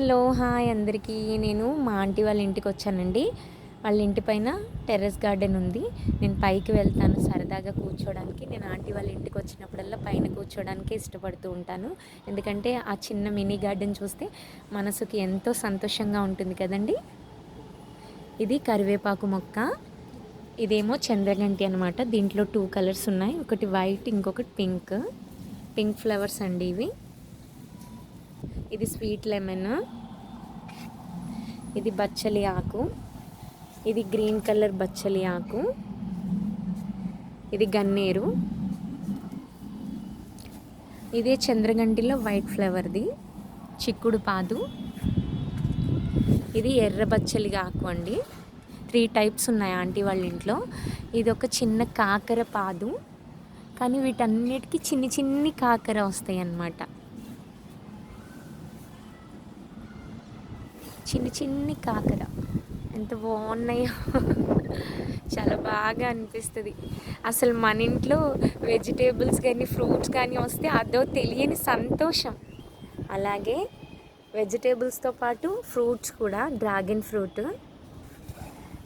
Hello hi అందరికీ. నేను మా ఆంటీ వాళ్ళ ఇంటికి వచ్చానండి. వాళ్ళ ఇంటి పైన టెర్రస్ గార్డెన్ ఉంది. నేను పైకి వెళ్తాను సరదాగా కూర్చోవడానికి. నేను ఆంటీ వాళ్ళ ఇంటికి వచ్చినప్పుడల్లా పైన కూర్చోవడానికే ఇష్టపడుతూ ఉంటాను. ఎందుకంటే ఆ చిన్న మినీ గార్డెన్ చూస్తే మనసుకి ఎంతో సంతోషంగా ఉంటుంది కదండి. ఇది కరివేపాకు మొక్క, ఇదేమో చంద్రగంటి అనమాట. దీంట్లో 2 కలర్స్ ఉన్నాయి, ఒకటి వైట్ ఇంకొకటి పింక్. పింక్ ఫ్లవర్స్ అండి ఇవి. ఇది స్వీట్ లెమన్, ఇది బచ్చలి ఆకు, ఇది గ్రీన్ కలర్ బచ్చలి ఆకు, ఇది గన్నేరు, ఇదే చంద్రగంటిలో వైట్ ఫ్లవర్ది చిక్కుడు పాదు, ఇది ఎర్ర బచ్చలి ఆకు అండి. 3 టైప్స్ ఉన్నాయి ఆంటీ వాళ్ళ ఇంట్లో. ఇది ఒక చిన్న కాకర పాదు, కానీ వీటన్నిటికీ చిన్ని చిన్ని కాకర వస్తాయి అన్నమాట. చిన్ని చిన్ని కాకర ఎంత బాగున్నాయో చాలా బాగా అనిపిస్తుంది. అసలు మన ఇంట్లో వెజిటేబుల్స్ కానీ ఫ్రూట్స్ కానీ వస్తే అదో తెలియని సంతోషం. అలాగే వెజిటేబుల్స్తో పాటు ఫ్రూట్స్ కూడా, డ్రాగన్ ఫ్రూట్,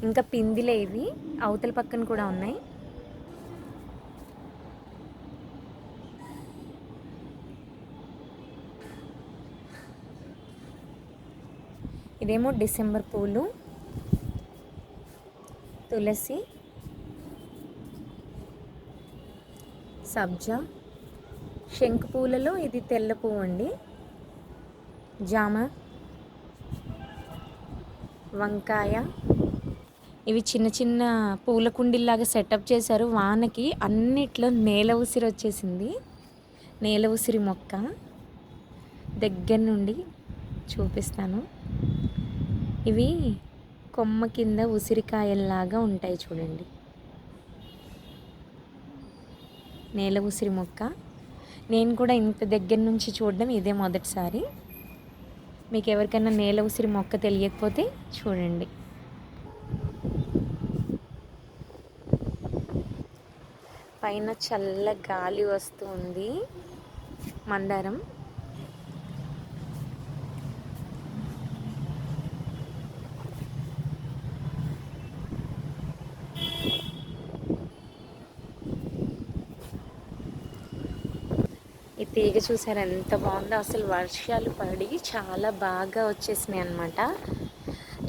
ఇంకా పిందిలే ఇవి అవతల పక్కన కూడా ఉన్నాయి. ఇదేమో డిసెంబర్ పూలు, తులసి, సబ్జా, శంకు పూలలో ఇది తెల్ల పువ్వు అండి, జామ, వంకాయ. ఇవి చిన్న చిన్న పూల కుండీలాగా సెటప్ చేశారు. వానకి అన్నిట్లో నేల ఉసిరి వచ్చేసింది. నేల ఉసిరి మొక్క దగ్గర నుండి చూపిస్తాను. ఇవి కొమ్మ కింద ఉసిరికాయల్లాగా ఉంటాయి చూడండి. నేల ఉసిరి మొక్క నేను కూడా ఇంత దగ్గర నుంచి చూడడం ఇదే మొదటిసారి. మీకు ఎవరికైనా నేల ఉసిరి మొక్క తెలియకపోతే చూడండి. పైన చల్ల గాలి వస్తుంది. మందారం, ఈ తీగ చూసారు ఎంత బాగుందో. అసలు వర్షాలు పడి చాలా బాగా వచ్చేసినాయి అనమాట.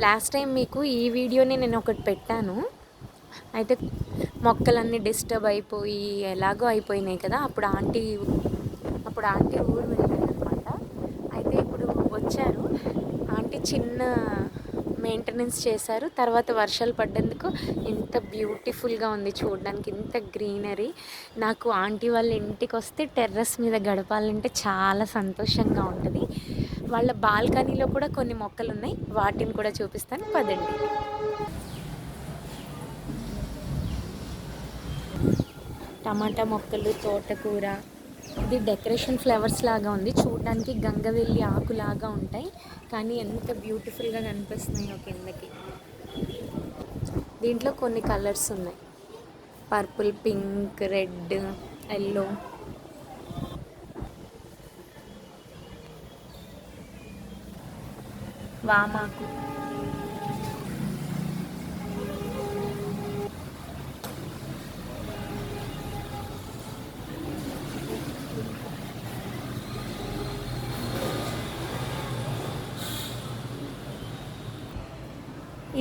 లాస్ట్ టైం మీకు ఈ వీడియోని నేను ఒకటి పెట్టాను, అయితే మొక్కలన్నీ డిస్టర్బ్ అయిపోయి ఎలాగో అయిపోయినాయి కదా. అప్పుడు ఆంటీ ఊరు వెళ్ళారు అనమాట. అయితే ఇప్పుడు వచ్చారు. ఆంటీ చిన్న మెయింటెనెన్స్ చేశారు. తర్వాత వర్షాలు పడ్డందుకు ఇంత బ్యూటిఫుల్గా ఉంది చూడడానికి, ఇంత గ్రీనరీ. నాకు ఆంటీ వాళ్ళ ఇంటికి వస్తే టెర్రస్ మీద గడపాలంటే చాలా సంతోషంగా ఉంటుంది. వాళ్ళ బాల్కనీలో కూడా కొన్ని మొక్కలు ఉన్నాయి, వాటిని కూడా చూపిస్తాను పదండి. టమాటా మొక్కలు, తోటకూర. ఇది డెకరేషన్ ఫ్లవర్స్ లాగా ఉంది చూడడానికి, గంగవెల్లి ఆకులాగా ఉంటాయి కానీ ఎంత బ్యూటిఫుల్గా కనిపిస్తున్నాయో కిందకి. దీంట్లో కొన్ని కలర్స్ ఉన్నాయి, పర్పుల్, పింక్, రెడ్, ఎల్లో. వామాకు,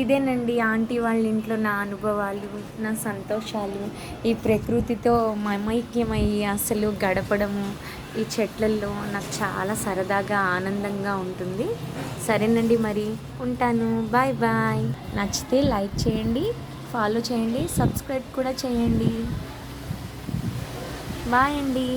ఇదేనండి ఆంటీ వాళ్ళ ఇంట్లో నా అనుభవాలు, నా సంతోషాలు. ఈ ప్రకృతితో మమైక్యమయ్యి అసలు గడపడము ఈ చెట్లల్లో నాకు చాలా సరదాగా ఆనందంగా ఉంటుంది. సరేనండి, మరి ఉంటాను. Bye bye. నచ్చితే లైక్ చేయండి, ఫాలో చేయండి, సబ్స్క్రైబ్ కూడా చేయండి. బాయ్ అండి.